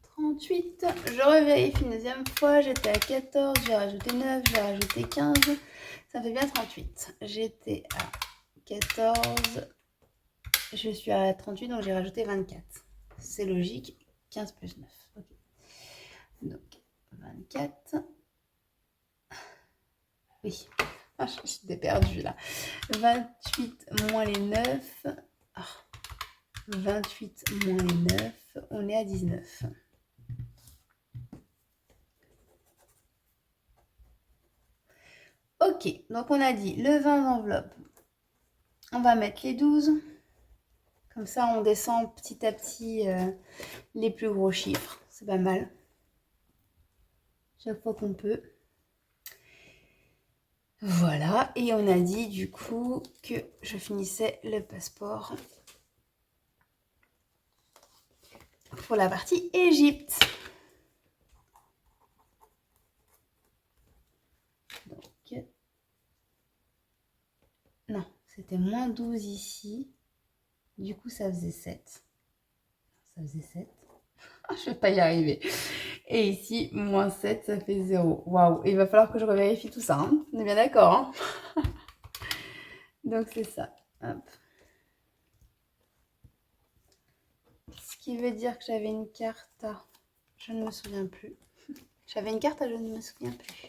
38. Je revérifie une deuxième fois. J'étais à 14, j'ai rajouté 9, j'ai rajouté 15. Ça fait bien 38. J'étais à 14. Je suis à 38, donc j'ai rajouté 24. C'est logique. 15 plus 9. Okay. Donc, 24. Oui. Ah, j'étais perdue là. 28 moins les 9. Ah. 28 moins les 9. On est à 19. Ok. Donc, on a dit le 20 d'enveloppe. On va mettre les 12. Comme ça, on descend petit à petit les plus gros chiffres. C'est pas mal. Chaque fois qu'on peut. Voilà. Et on a dit du coup que je finissais le passeport pour la partie Égypte. Donc, non, c'était moins 12 ici. Du coup, ça faisait 7. Ça faisait 7. Je vais pas y arriver. Et ici, moins 7, ça fait 0. Waouh, il va falloir que je revérifie tout ça. Hein. On est bien d'accord. Hein. Donc, c'est ça. Hop. Ce qui veut dire que j'avais une carte à... Je ne me souviens plus. J'avais une carte à... Je ne me souviens plus.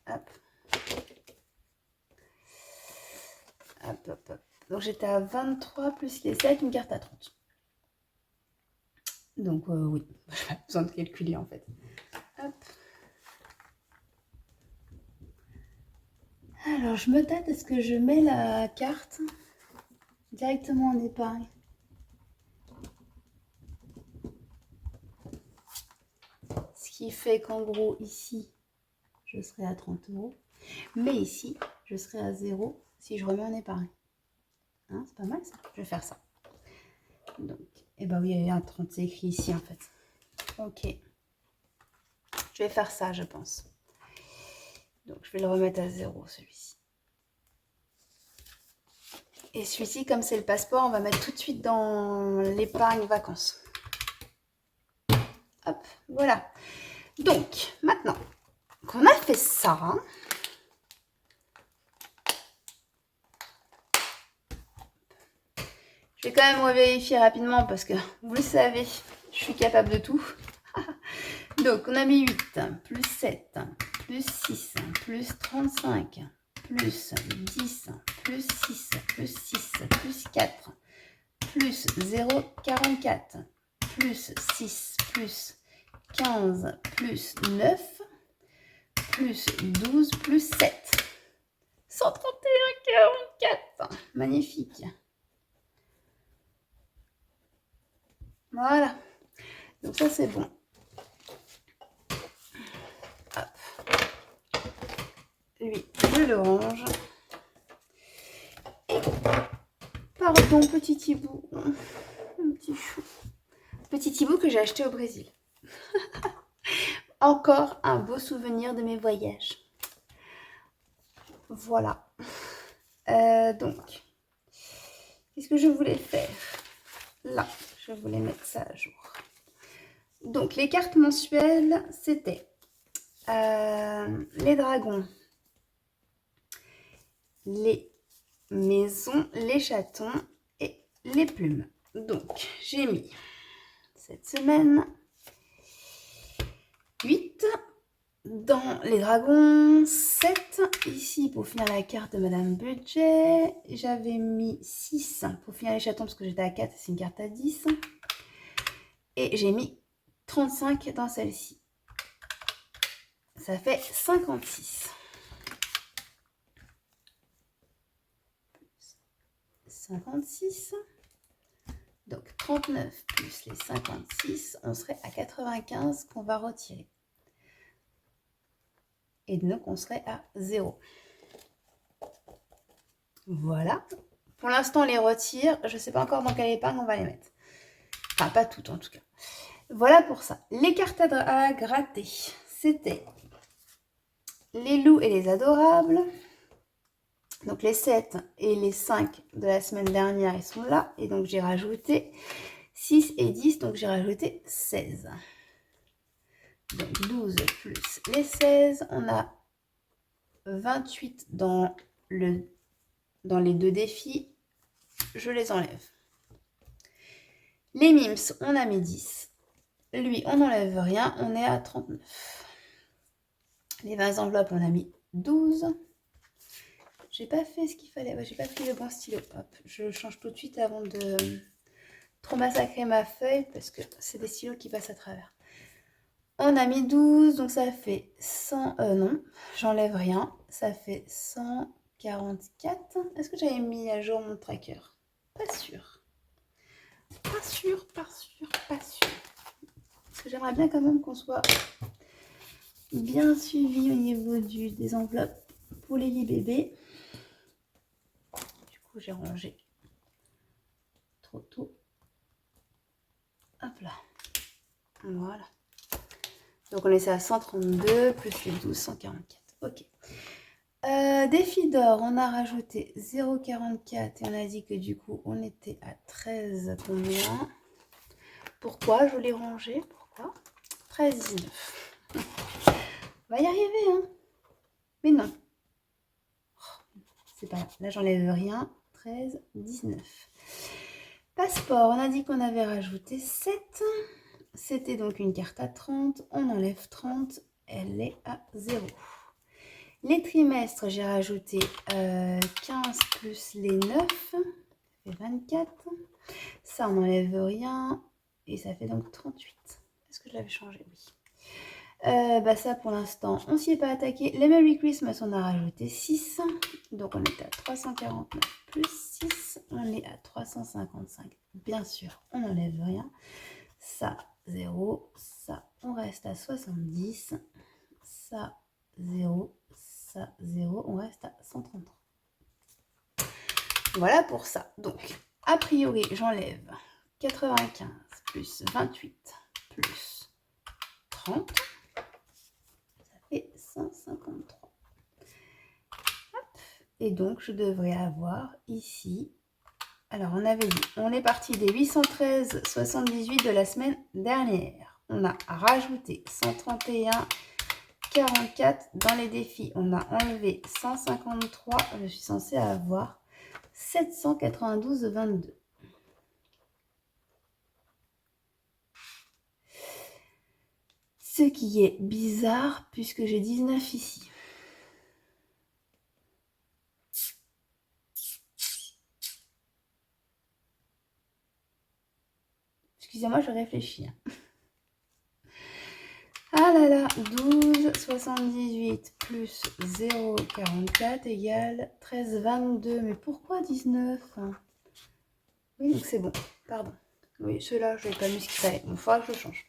Hop. Hop, hop, hop. Donc, j'étais à 23 plus les 7, une carte à 30. Donc, oui. Je n'ai pas besoin de calculer, en fait. Hop. Alors, je me tâte, est-ce que je mets la carte directement en épargne? Ce qui fait qu'en gros, ici, je serai à 30 €. Mais ici, je serai à 0 si je remets en épargne. Hein, c'est pas mal ça. Je vais faire ça. Donc, et bah oui, il y a un 30, c'est écrit ici en fait. Ok. Je vais faire ça, je pense. Donc, je vais le remettre à 0, celui-ci. Et celui-ci, comme c'est le passeport, on va mettre tout de suite dans l'épargne vacances. Hop, voilà. Donc, maintenant qu'on a fait ça, je vais quand même revérifier rapidement parce que, vous le savez, je suis capable de tout. Donc, on a mis 8, plus 7, plus 6, plus 35, plus 10, plus 6, plus 6, plus 4, plus 0,44, plus 6, plus 15, plus 9, plus 12, plus 7. 131,44. Magnifique. Voilà. Donc ça, c'est bon. Hop. Lui, je le range. Et pardon, petit Thibaut. Un petit chou. Petit Thibaut que j'ai acheté au Brésil. Encore un beau souvenir de mes voyages. Voilà. Donc, qu'est-ce que je voulais faire? Là, je voulais mettre ça à jour. Donc, les cartes mensuelles, c'était les dragons, les maisons, les chatons et les plumes. Donc, j'ai mis cette semaine 8 dans les dragons, 7 ici pour finir la carte de Madame Budget. J'avais mis 6 pour finir les chatons parce que j'étais à 4, c'est une carte à 10. Et j'ai mis 35 dans celle-ci. Ça fait 56. 56. Donc 39 plus les 56, on serait à 95 qu'on va retirer. Et donc on serait à 0. Voilà. Pour l'instant on les retire. Je ne sais pas encore dans quelle épargne on va les mettre. Enfin pas toutes en tout cas. Voilà pour ça. Les cartes à gratter, c'était les loups et les adorables. Donc les 7 et les 5 de la semaine dernière, ils sont là. Et donc j'ai rajouté 6 et 10, donc j'ai rajouté 16. Donc 12 plus les 16, on a 28 dans les deux défis. Je les enlève. Les mims, on a mis 10. Lui, on n'enlève rien, on est à 39. Les 20 enveloppes, on a mis 12. J'ai pas fait ce qu'il fallait. Ouais, j'ai pas pris le bon stylo. Hop, je change tout de suite avant de trop massacrer ma feuille parce que c'est des stylos qui passent à travers. On a mis 12, donc ça fait 100... non, j'enlève rien. Ça fait 144. Est-ce que j'avais mis à jour mon tracker? Pas sûr. Pas sûr. Parce que j'aimerais bien quand même qu'on soit bien suivi au niveau des enveloppes pour les lits bébés. Du coup, j'ai rangé trop tôt. Hop là. Voilà. Donc on est à 132 plus les 12, 144. Ok. Défi d'or, on a rajouté 0,44 et on a dit que du coup on était à 13 combien? Pourquoi je l'ai rangé? Pourquoi? 13,19. On va y arriver, hein? Mais non. C'est pas là. Là, j'enlève rien. 13,19. Passeport, on a dit qu'on avait rajouté 7. C'était donc une carte à 30. On enlève 30. Elle est à 0. Les trimestres, j'ai rajouté 15 plus les 9. Ça fait 24. Ça, on n'enlève rien. Et ça fait donc 38. Est-ce que je l'avais changé? Oui. Ça, pour l'instant, on s'y est pas attaqué. Les Merry Christmas, on a rajouté 6. Donc, on est à 349 plus 6. On est à 355. Bien sûr, on n'enlève rien. Ça, 0. Ça, on reste à 70. Ça, 0. Ça, 0. On reste à 133. Voilà pour ça. Donc, a priori, j'enlève 95 plus 28 plus 30. Et 153. Hop. Et donc, je devrais avoir ici... Alors, on avait dit, on est parti des 813,78 de la semaine dernière. On a rajouté 131,44 dans les défis. On a enlevé 153. Je suis censée avoir 792,22. Ce qui est bizarre puisque j'ai 19 ici. Excusez-moi, je réfléchis. Ah là là, 12,78 plus 0,44 égale 13,22. Mais pourquoi 19? Oui, donc c'est bon. Pardon. Oui, ceux-là, je n'ai pas mis ce qu'il fallait. Il faudra que je le change.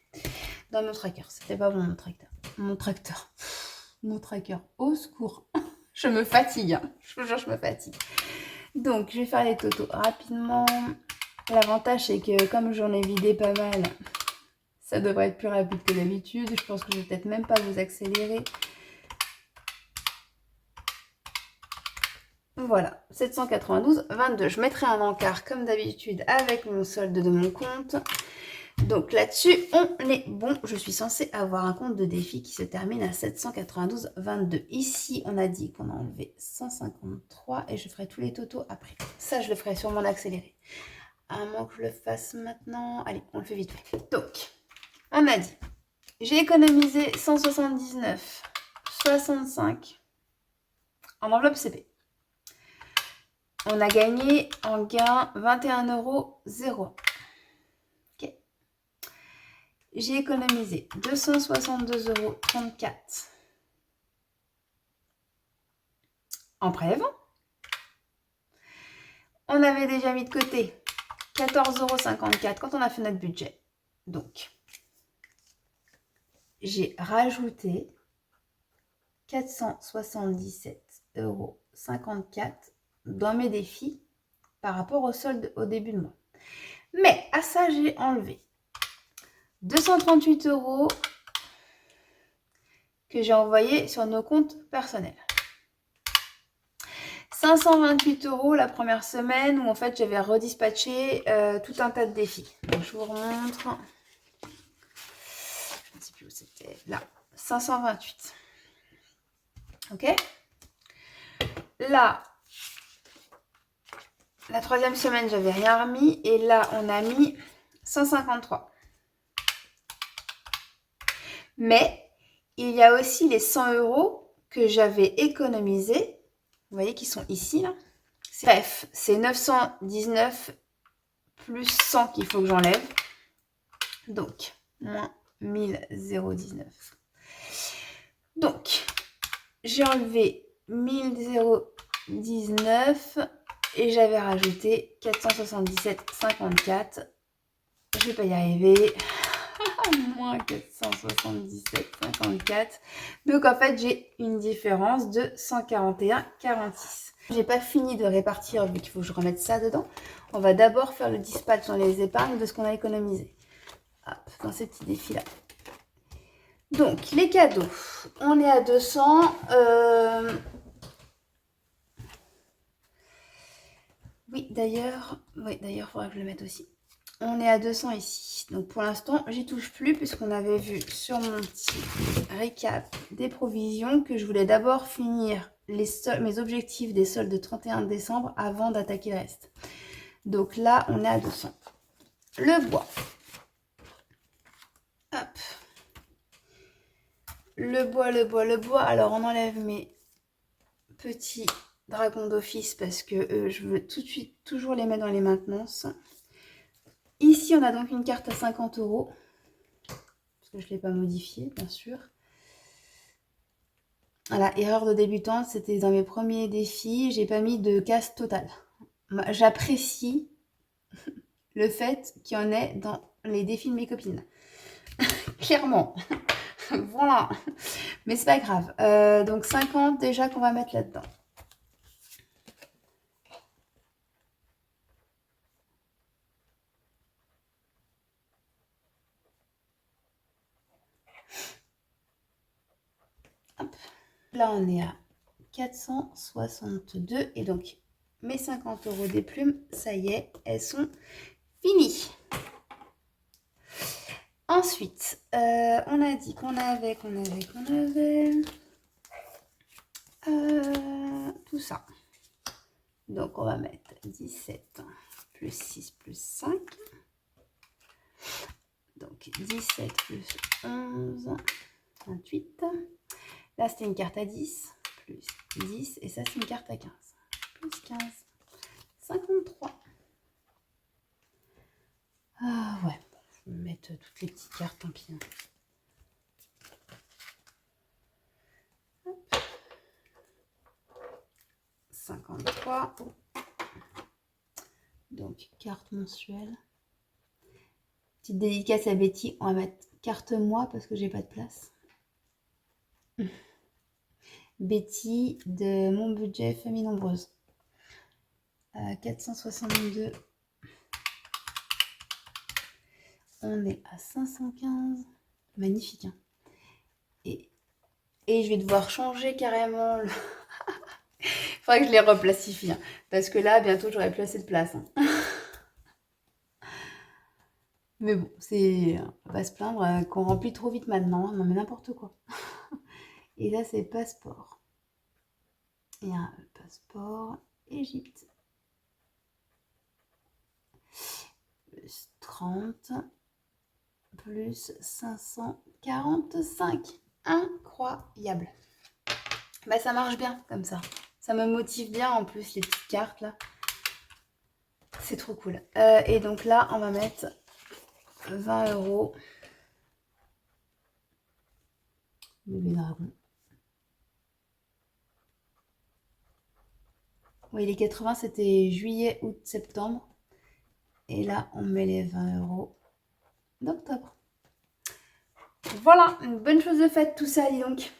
Dans mon tracker. C'était pas bon, mon tracteur. Mon tracker. Au secours. Je me fatigue. Hein. Je vous jure, je me fatigue. Donc, je vais faire les totos rapidement. L'avantage, c'est que comme j'en ai vidé pas mal, ça devrait être plus rapide que d'habitude. Je pense que je vais peut-être même pas vous accélérer. Voilà, 792,22. Je mettrai un encart comme d'habitude avec mon solde de mon compte. Donc là-dessus, on est bon. Je suis censée avoir un compte de défi qui se termine à 792,22. Ici, on a dit qu'on a enlevé 153 et je ferai tous les totaux après. Ça, je le ferai sur mon accéléré. À moins que je le fasse maintenant. Allez, on le fait vite fait. Donc, on a dit, j'ai économisé 179,65 en enveloppe CP. On a gagné en gain 21,01 €. Ok. J'ai économisé 262,34 € en prélèvement. On avait déjà mis de côté 14,54 € quand on a fait notre budget. Donc, j'ai rajouté 477,54 € dans mes défis par rapport au solde au début de mois. Mais à ça, j'ai enlevé 238 € que j'ai envoyé sur nos comptes personnels. 528 € la première semaine où en fait j'avais redispatché tout un tas de défis. Donc je vous remontre. Je ne sais plus où c'était. Là, 528. Ok. Là, la troisième semaine, j'avais rien remis. Et là, on a mis 153. Mais il y a aussi les 100 € que j'avais économisés. Vous voyez qu'ils sont ici, là. Bref, c'est 919 plus 100 qu'il faut que j'enlève. Donc, moins 1019. Donc, j'ai enlevé 1019 et j'avais rajouté 477,54. Je vais pas y arriver. Moins 477,54. Donc, en fait, j'ai une différence de 141,46. J'ai pas fini de répartir vu qu'il faut que je remette ça dedans. On va d'abord faire le dispatch dans les épargnes de ce qu'on a économisé. Hop, dans ces petits défis-là. Donc, les cadeaux. On est à 200. Oui, d'ailleurs, il faudra que je le mette aussi. On est à 200 ici. Donc, pour l'instant, j'y touche plus puisqu'on avait vu sur mon petit récap des provisions que je voulais d'abord finir mes objectifs des soldes de 31 décembre avant d'attaquer le reste. Donc là, on est à 200. Le bois. Hop. Le bois. Alors, on enlève mes petits dragons d'office parce que je veux tout de suite toujours les mettre dans les maintenances. Ici, on a donc une carte à 50 €. Parce que je ne l'ai pas modifiée, bien sûr. Voilà, erreur de débutante, c'était dans mes premiers défis. J'ai pas mis de casse totale. J'apprécie le fait qu'il y en ait dans les défis de mes copines. Clairement. Voilà. Mais c'est pas grave. Donc 50 déjà qu'on va mettre là-dedans. Hop. Là, on est à 462. Et donc, mes 50 € des plumes, ça y est, elles sont finies. Ensuite, on a dit qu'on avait tout ça. Donc, on va mettre 17 plus 6 plus 5. Donc, 17 plus 11, 28. Là, c'était une carte à 10, plus 10. Et ça, c'est une carte à 15. Plus 15, 53. Ah ouais, je vais mettre toutes les petites cartes, tant pis. Hop. 53. Donc, carte mensuelle. Petite dédicace à Betty. On va mettre carte mois parce que j'ai pas de place. Betty de mon budget famille nombreuse. 462. On est à 515. Magnifique. Hein. Et je vais devoir changer carrément le... Il faudrait que je les replasifie. Hein, parce que là, bientôt, j'aurai plus assez de place. Hein. Mais bon, on va se plaindre qu'on remplit trop vite maintenant. Hein, non, mais n'importe quoi. Et là, c'est passeport. Il y a un passeport Égypte. plus 30, plus 545. Incroyable. Bah ça marche bien comme ça. Ça me motive bien en plus les petites cartes là. C'est trop cool. Et donc là, on va mettre 20 €. Bébé dragon. Oui, les 80, c'était juillet, août, septembre. Et là, on met les 20 € d'octobre. Voilà, une bonne chose de faite tout ça, dis donc.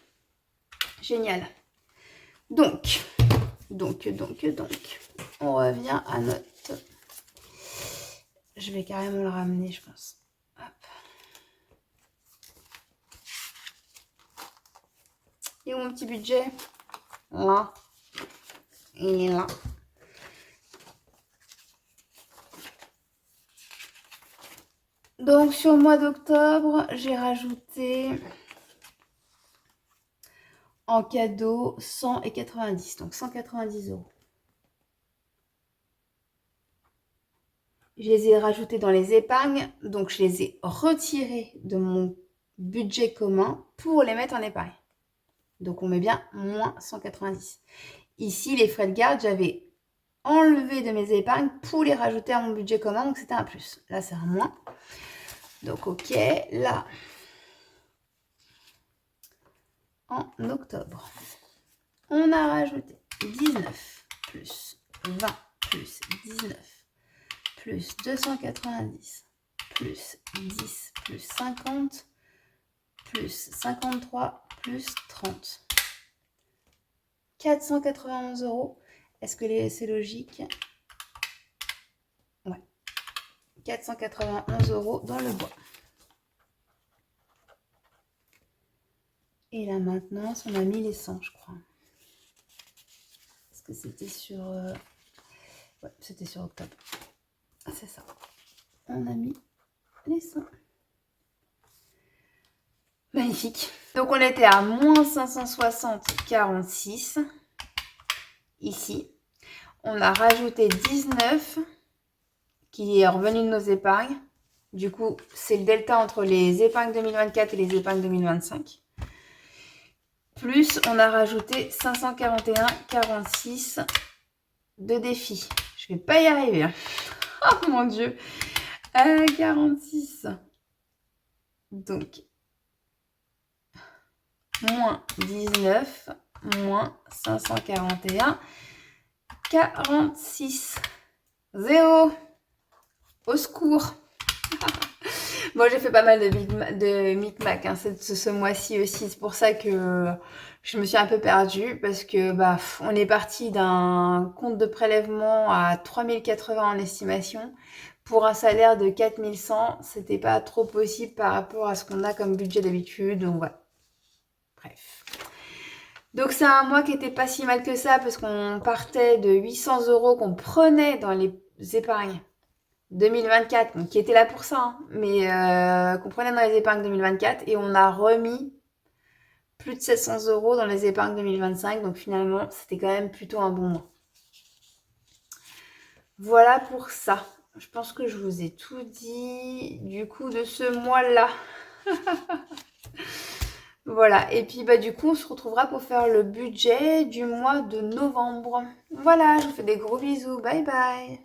Génial. Donc, on revient à notre... Je vais carrément le ramener, je pense. Hop. Et où mon petit budget? Là. Et là. Donc, sur le mois d'octobre, j'ai rajouté en cadeau 100 et 90, donc 190 €. Je les ai rajoutés dans les épargnes, donc je les ai retirés de mon budget commun pour les mettre en épargne. Donc on met bien moins 190. Ici, les frais de garde, j'avais enlevé de mes épargnes pour les rajouter à mon budget commun, donc c'était un plus. Là, c'est un moins. Donc ok, là, en octobre, on a rajouté 19 plus 20 plus 19 plus 290 plus 10 plus 50 plus 53 plus 30. 491 €. Est-ce que c'est logique? Ouais. 491 € dans le bois. Et la maintenance, on a mis les 100, je crois. Est-ce que c'était sur... Ouais, c'était sur octobre. C'est ça. On a mis les 100. Magnifique. Donc on était à moins 560,46. Ici. On a rajouté 19 qui est revenu de nos épargnes. Du coup, c'est le delta entre les épargnes 2024 et les épargnes 2025. Plus, on a rajouté 541,46 de défi. Je vais pas y arriver. Hein. Oh mon Dieu. 46. Donc, moins 19, moins 541, 46. 0. Au secours. Bon, j'ai fait pas mal de micmac hein, ce mois-ci aussi. C'est pour ça que je me suis un peu perdue parce que bah, on est parti d'un compte de prélèvement à 3080 en estimation pour un salaire de 4100. C'était pas trop possible par rapport à ce qu'on a comme budget d'habitude. Donc voilà. Bref. Donc c'est un mois qui était pas si mal que ça parce qu'on partait de 800 € qu'on prenait dans les épargnes 2024, donc qui était là pour ça, hein, mais qu'on prenait dans les épargnes 2024 et on a remis plus de 700 € dans les épargnes 2025, donc finalement c'était quand même plutôt un bon mois. Voilà pour ça. Je pense que je vous ai tout dit du coup de ce mois-là. Voilà, et puis bah du coup on se retrouvera pour faire le budget du mois de novembre. Voilà, je vous fais des gros bisous, bye bye.